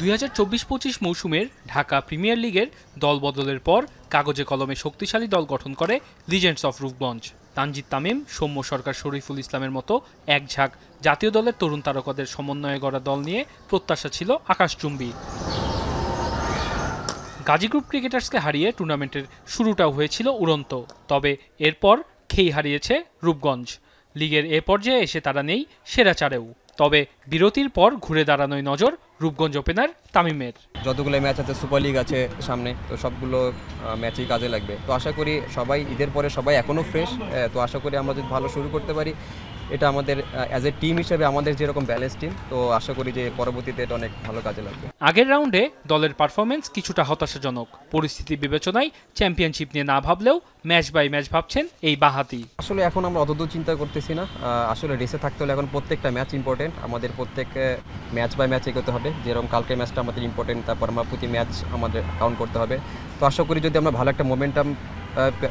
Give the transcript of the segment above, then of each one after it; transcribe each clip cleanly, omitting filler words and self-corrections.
2024-25 মৌসুমের ঢাকা প্রিমিয়ার লিগের দল বদলের পর কাগজে কলমে শক্তিশালী দল গঠন করে লিজেন্ডস অফ রূপগঞ্জ। তানজিদ তামিম, সৌম্য সরকার, শরীফুল ইসলামের মতো এক ঝাঁক জাতীয় দলের তরুণ তারকাদের সমন্বয়ে গড়া দল নিয়ে প্রত্যাশা ছিল আকাশচুম্বী। গাজী গ্রুপ ক্রিকেটার্সকে হারিয়ে টুর্নামেন্টের শুরুটাও হয়েছিল উড়ন্ত, তবে এরপর খেই হারিয়েছে রূপগঞ্জ। লিগের এ পর্যায়ে এসে তারা নেই সেরা চারেও। তবে বিরতির পর ঘুরে দাঁড়ানোয় নজর রূপগঞ্জ ওপেনার তামিমের। যতগুলো ম্যাচ আছে, সুপার লিগ আছে সামনে, তো সবগুলো ম্যাচই কাজে লাগবে। তো আশা করি সবাই ঈদের পরে সবাই এখনও ফ্রেশ, তো আশা করি আমরা যদি ভালো শুরু করতে পারি, এটা আমাদের অ্যাজ এ টিম হিসেবে আমাদের যেরকম ব্যালেন্স টিম, তো আশা করি যে পরবর্তীতে এটা অনেক ভালো কাজে লাগবে। আগের রাউন্ডে দলের পারফরমেন্স কিছুটা হতাশাজনক। পরিস্থিতি বিবেচনায় চ্যাম্পিয়নশিপ নিয়ে না ভাবলেও ম্যাচ বাই ম্যাচ ভাবছেন এই বাঁহাতি। আসলে এখন আমরা অতদূর চিন্তা করতেছি না। আসলে রেসে থাকতে হলে এখন প্রত্যেকটা ম্যাচ ইম্পর্টেন্ট, আমাদের প্রত্যেক ম্যাচ বাই ম্যাচ এগোতে হবে। যেরকম কালকের ম্যাচটা আমাদের ইম্পর্টেন্ট, তারপর আমরা প্রতি ম্যাচ আমাদের কাউন্ট করতে হবে। তো আশা করি যদি আমরা ভালো একটা মোমেন্টাম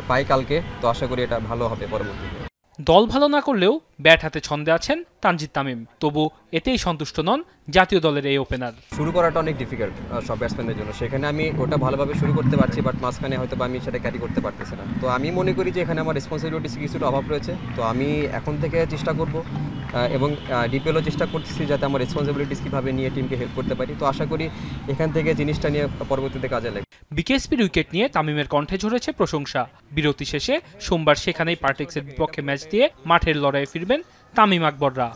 পাই কালকে, তো আশা করি এটা ভালো হবে পরবর্তীতে। দল ভালো না করলেও ব্যাট হাতে ছন্দে আছেন তানজিদ তামিম, তবু এতেই সন্তুষ্ট নন জাতীয় দলের এই ওপেনার। শুরু করাটা অনেক ডিফিকাল্ট সব ব্যাটসম্যানদের জন্য, সেখানে আমি ওটা ভালোভাবে শুরু করতে পারছি, বাট মাঝখানে হয়তো আমি সেটা ক্যারি করতে পারতেছি না। তো আমি মনে করি যে এখানে আমার রেসপন্সিবিলিটিস কিছুটা অভাব রয়েছে। তো আমি এখন থেকে চেষ্টা করব এবং ডিপিএলও চেষ্টা করতেছি যাতে আমার রেসপন্সিবিলিটিস কীভাবে নিয়ে টিমকে হেল্প করতে পারি। তো আশা করি এখান থেকে জিনিসটা নিয়ে পরবর্তীতে কাজে লাগে। বিকেএসপির উইকেট নিয়ে তামিমের কণ্ঠে ঝরেছে প্রশংসা। বিরতি শেষে সোমবার সেখানেই পার্টেক্সের বিপক্ষে ম্যাচ দিয়ে মাঠের লড়াইয়ে ফিরবেন তামিম আকবররা।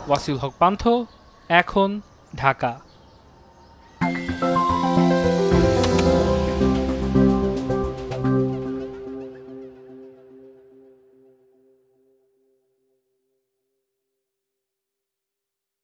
ওয়াসিউল হক পান্থ, এখন, ঢাকা।